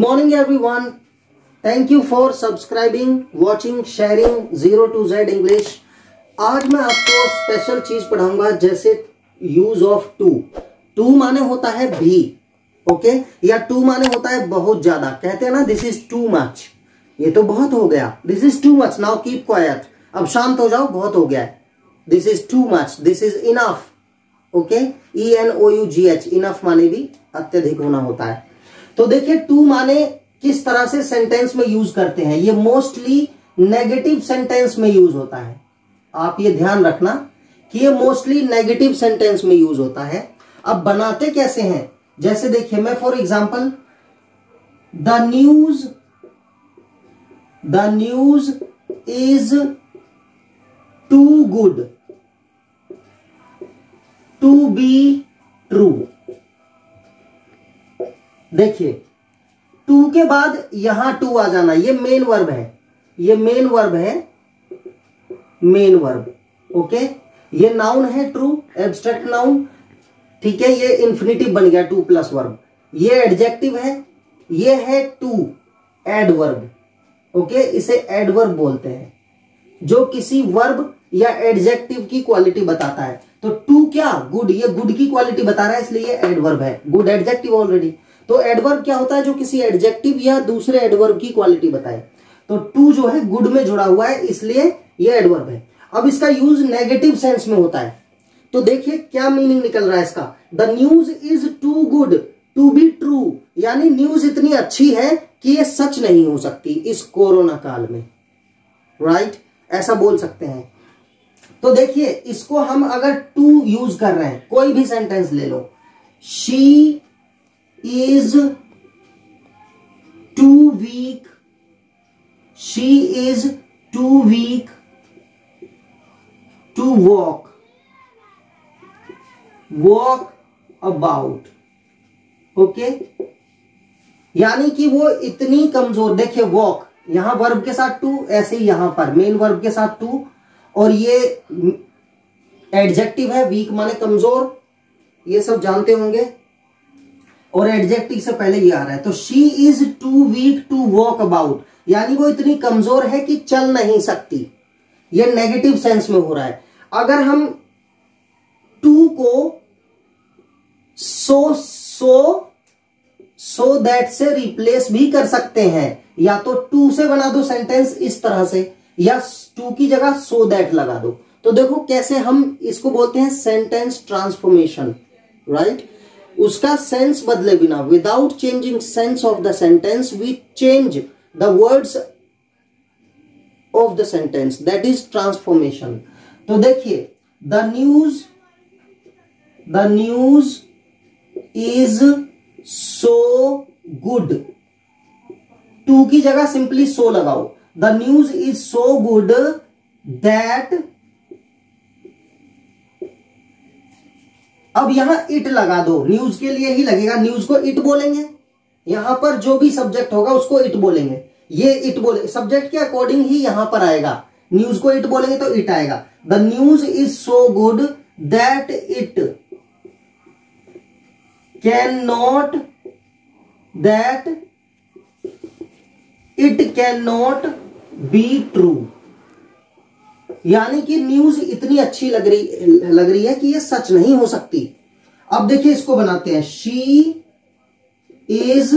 morning everyone. Thank you for subscribing, watching, sharing 0 to Z English. आज मैं आपको special चीज पढ़ाऊंगा जैसे यूज ऑफ टू। टू माने होता है भी, ओके, या टू माने होता है बहुत ज्यादा। कहते हैं ना दिस इज टू मच, ये तो बहुत हो गया। This is too much, now keep quiet, अब शांत हो जाओ, बहुत हो गया है। This is too much, this is enough, okay, ENOUGH, enough माने भी अत्यधिक होना होता है। तो देखिए टू माने किस तरह से सेंटेंस में यूज करते हैं। ये मोस्टली नेगेटिव सेंटेंस में यूज होता है। आप ये ध्यान रखना कि ये मोस्टली नेगेटिव सेंटेंस में यूज होता है। अब बनाते कैसे हैं, जैसे देखिए मैं for example the news is too good to be true. देखिए टू के बाद यहां टू आ जाना, ये मेन वर्ब है, ये मेन वर्ब है, मेन वर्ब, ओके। ये नाउन है ट्रू, एब्स्ट्रैक्ट नाउन, ठीक है। ये इंफिनिटिव बन गया टू प्लस वर्ब। ये एडजेक्टिव है, ये है टू एडवर्ब, ओके। इसे एडवर्ब बोलते हैं जो किसी वर्ब या एडजेक्टिव की क्वालिटी बताता है। तो टू क्या, गुड, ये गुड की क्वालिटी बता रहा है इसलिए ये एडवर्ब है। Good adjective already. तो एडवर्ब क्या होता है, जो किसी एडजेक्टिव या दूसरे एडवर्ब की क्वालिटी बताए। तो टू जो है गुड में जुड़ा हुआ है इसलिए ये एडवर्ब है। अब इसका यूज नेगेटिव सेंस में होता है। तो देखिए क्या मीनिंग निकल रहा है इसका। The news is too good to be true, यानी न्यूज इतनी अच्छी है कि ये सच नहीं हो सकती इस कोरोना काल में, राइट, ऐसा बोल सकते हैं। तो देखिए इसको हम अगर टू यूज कर रहे हैं, कोई भी सेंटेंस ले लो, she is too weak, she is too weak to walk about, okay. यानी कि वो इतनी कमजोर, देखिए वॉक यहां वर्ब के साथ टू, ऐसे ही यहां पर मेन वर्ब के साथ टू, और ये एडजेक्टिव है, वीक माने कमजोर, ये सब जानते होंगे। और एडजेक्टिव से पहले ये आ रहा है। तो she is too weak to walk about, यानी वो इतनी कमजोर है कि चल नहीं सकती। ये नेगेटिव सेंस में हो रहा है। अगर हम टू को सो दैट से रिप्लेस भी कर सकते हैं, या तो टू से बना दो सेंटेंस इस तरह से, या टू की जगह सो दैट लगा दो। तो देखो कैसे हम इसको बोलते हैं सेंटेंस ट्रांसफॉर्मेशन, राइट। उसका सेंस बदले बिना, without changing sense of the sentence we change the words of the sentence, that is transformation. तो देखिए the news is so good, too की जगह सिंपली सो लगाओ। The news is so good that, अब यहां it लगा दो, news के लिए ही लगेगा, न्यूज को इट बोलेंगे। यहां पर जो भी सब्जेक्ट होगा उसको इट बोलेंगे। ये इट बोले, सब्जेक्ट के अकॉर्डिंग ही यहां पर आएगा। न्यूज को इट बोलेंगे तो इट आएगा। The news is so good that it can not B true, यानी कि न्यूज इतनी अच्छी लग रही है कि ये सच नहीं हो सकती। अब देखिए इसको बनाते हैं, शी इज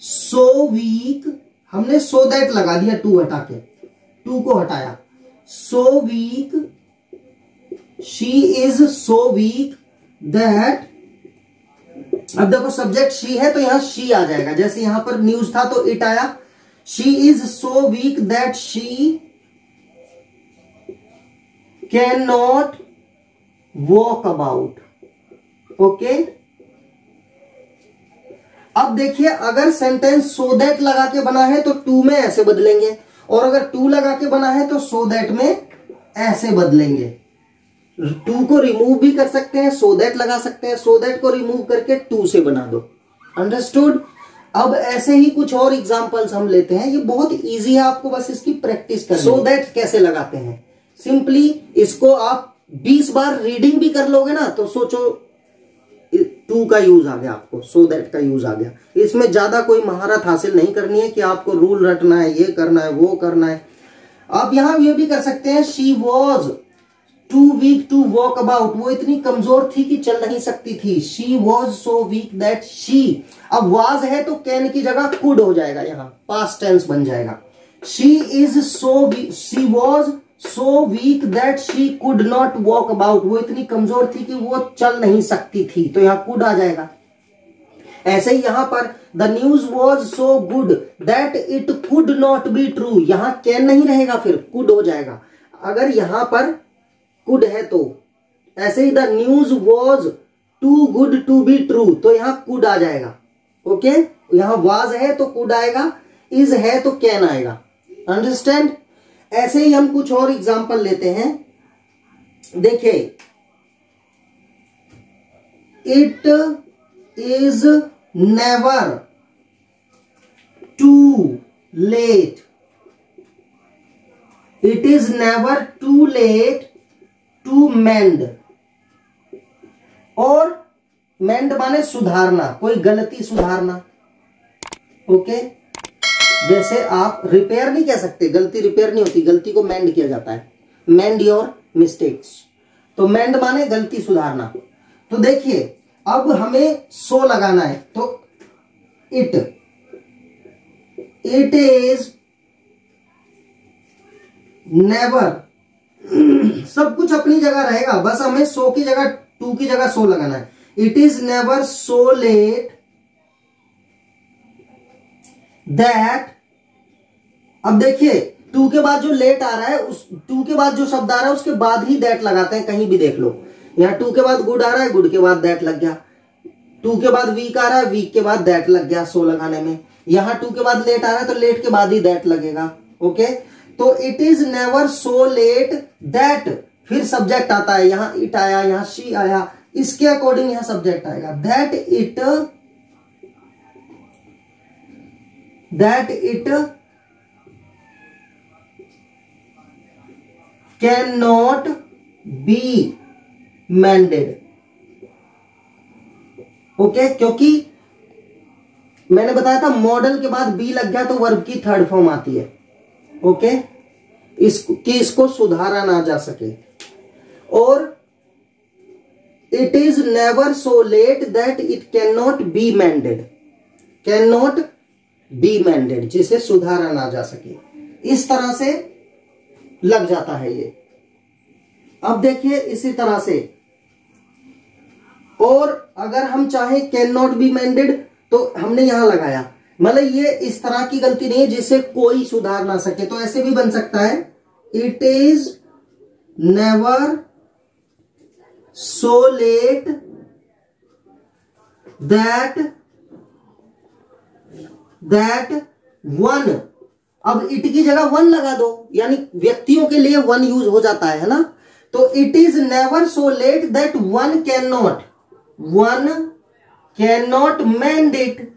सो वीक, हमने सो दैट लगा दिया, टू हटा के, टू को हटाया, so weak, she is so weak that, अब देखो सब्जेक्ट शी है तो यहां शी आ जाएगा, जैसे यहां पर न्यूज था तो इट आया। She is so weak that she can not walk about, okay. अब देखिए अगर सेंटेंस सो दैट लगा के बना है तो टू में ऐसे बदलेंगे, और अगर टू लगा के बना है तो सो दैट में ऐसे बदलेंगे। टू को रिमूव भी कर सकते हैं, सो दैट लगा सकते हैं, सो दैट को रिमूव करके टू से बना दो, अंडरस्टूड। अब ऐसे ही कुछ और एग्जांपल्स हम लेते हैं, ये बहुत इजी है, आपको बस इसकी प्रैक्टिस करनी है। सो दैट कैसे लगाते हैं, सिंपली इसको आप 20 बार रीडिंग भी कर लोगे ना तो सोचो टू का यूज आ गया, आपको सो दैट का यूज आ गया। इसमें ज्यादा कोई महारत हासिल नहीं करनी है कि आपको रूल रटना है, ये करना है, वो करना है। आप यहां ये भी कर सकते हैं, she was too weak to walk about, वो इतनी कमजोर थी कि चल नहीं सकती थी। She was so weak that she, अब वाज है तो कैन की जगह कुड हो जाएगा, यहां पास्ट टेंस बन जाएगा। She is so she was so weak that she could not walk about, वो इतनी कमजोर थी कि वो चल नहीं सकती थी, तो यहां कुड आ जाएगा। ऐसे ही यहां पर the news was so good that it could not be true, यहां कैन नहीं रहेगा, फिर कुड हो जाएगा अगर यहां पर कुड है तो। ऐसे ही the news was too good to be true, तो यहां कुड आ जाएगा। ओके, यहां वाज है तो कुड आएगा, इज है तो कैन आएगा। अंडरस्टैंड। ऐसे ही हम कुछ और एग्जांपल लेते हैं। देखिए, it is never too late, it is never too late to mend, और मेंड माने सुधारना, कोई गलती सुधारना। ओके, जैसे आप रिपेयर नहीं कह सकते, गलती रिपेयर नहीं होती, गलती को मेंड किया जाता है, मेंड योर मिस्टेक्स। तो मेंड माने गलती सुधारना। तो देखिए, अब हमें सो लगाना है, तो इट इज नेवर, सब कुछ अपनी जगह रहेगा, बस हमें सो की जगह टू की जगह सो लगाना है। It is never so let that, अब देखिए टू के बाद जो लेट आ रहा है, उस टू के बाद जो शब्द आ रहा है उसके बाद ही दैट लगाते हैं, कहीं भी देख लो। यहां टू के बाद गुड आ रहा है, गुड के बाद दैट लग गया। टू के बाद वीक आ रहा है, वीक के बाद दैट लग गया सो लगाने में। यहां टू के बाद लेट आ रहा है तो लेट के बाद ही दैट लगेगा। ओके, तो it is never so let that, फिर सब्जेक्ट आता है, यहां इट आया, यहां शी आया, इसके अकॉर्डिंग यहां सब्जेक्ट आएगा। That it can not B मेंडेड। Okay, क्योंकि मैंने बताया था मॉडल के बाद बी लग गया तो वर्ब की थर्ड फॉर्म आती है। ओके, इसको सुधारा ना जा सके। और it is never so let that it can not B मेंडेड, can not B मेंडेड, जिसे सुधारा ना जा सके, इस तरह से लग जाता है ये। अब देखिए इसी तरह से, और अगर हम चाहें कैन नॉट बी मेंडेड तो हमने यहां लगाया, मतलब ये इस तरह की गलती नहीं है जिसे कोई सुधार ना सके, तो ऐसे भी बन सकता है, it is never so let that one, अब इट की जगह वन लगा दो, यानी व्यक्तियों के लिए वन यूज हो जाता है ना। तो it is never so let that one can not mend it,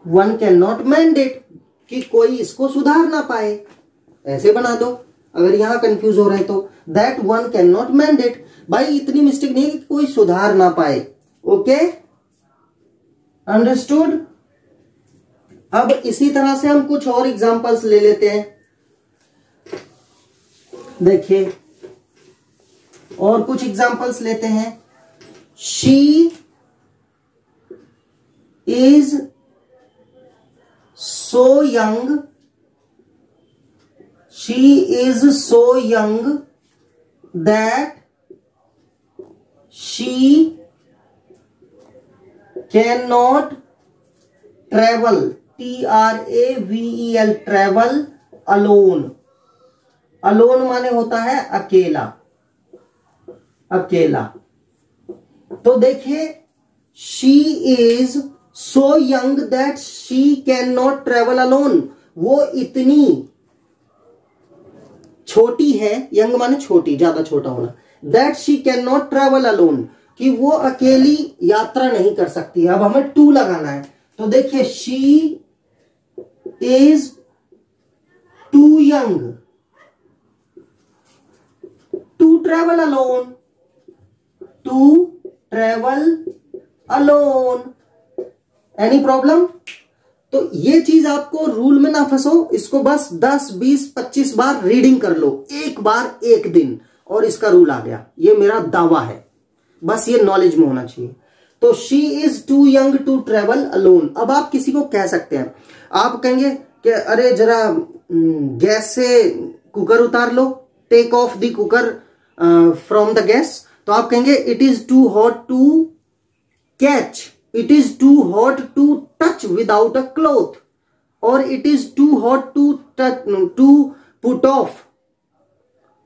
one can not mend it, कि कोई इसको सुधार ना पाए, ऐसे बना दो अगर यहां कंफ्यूज हो रहे हैं तो। That one can not mend it, भाई इतनी मिस्टेक नहीं है कि कोई सुधार ना पाए। Okay, understood. अब इसी तरह से हम कुछ और एग्जांपल्स ले लेते हैं। देखिए, और कुछ एग्जांपल्स लेते हैं। She is so young, she is so young that she can not travel, TRAVEL, travel alone. Alone माने होता है अकेला, अकेला। तो देखिए, she is so young that she can not travel alone, वो इतनी छोटी है, यंग माने छोटी, ज्यादा छोटा होना, that she can not travel alone, कि वो अकेली यात्रा नहीं कर सकती है। अब हमें टू लगाना है, तो देखिए, she is too young to travel alone, to travel alone. Any problem? तो ये चीज आपको रूल में ना फंसो, इसको बस 10, 20, 25 बार रीडिंग कर लो, एक बार एक दिन, और इसका रूल आ गया। ये मेरा दावा है, बस ये नॉलेज में होना चाहिए। तो she is too young to travel alone. अब आप किसी को कह सकते हैं, आप कहेंगे कि अरे जरा गैस से कुकर उतार लो, take off the cooker from the gas. तो आप कहेंगे it is too hot to catch, it is too hot to touch without a cloth, और it is too hot to touch, to put off,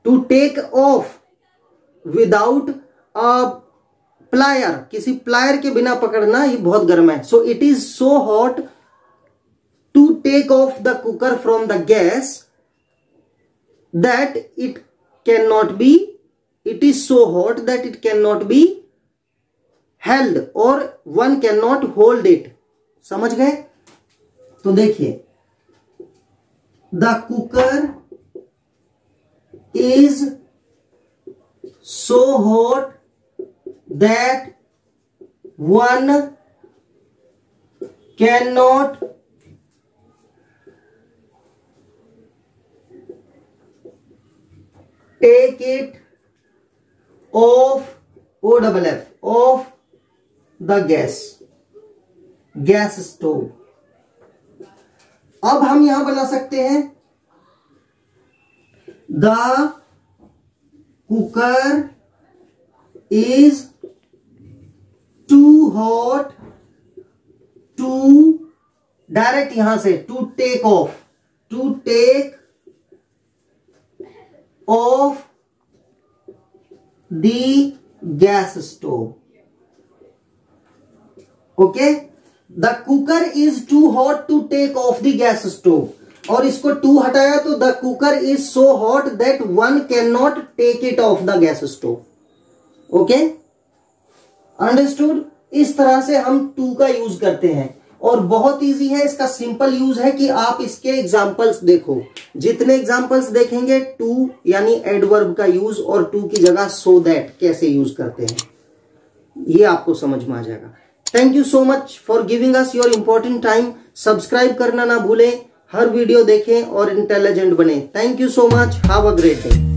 to take off without a plier, किसी plier के बिना पकड़ना, ये बहुत गर्म है। So it is so hot to take off the cooker from the gas that it can not be, it is so hot that it can not be held और one can not hold it. समझ गए? तो देखिए, the cooker is so hot that one cannot take it off, OFF, off the gas stove. अब हम यहां बना सकते हैं the cooker is too hot to, direct यहां से to take off, to take off the gas stove. Okay, the cooker is too hot to take off the gas stove, और इसको टू हटाया तो the cooker is so hot that one can not take it off the gas stove. Okay, understood? इस तरह से हम to का use करते हैं, और बहुत इजी है, इसका सिंपल यूज है कि आप इसके एग्जांपल्स देखो, जितने एग्जांपल्स देखेंगे टू यानी एडवर्ब का यूज और टू की जगह सो दैट कैसे यूज करते हैं, ये आपको समझ में आ जाएगा। Thank you so much for giving us your important time. Subscribe करना ना भूलें, हर वीडियो देखें और इंटेलिजेंट बने। Thank you so much, have a great day.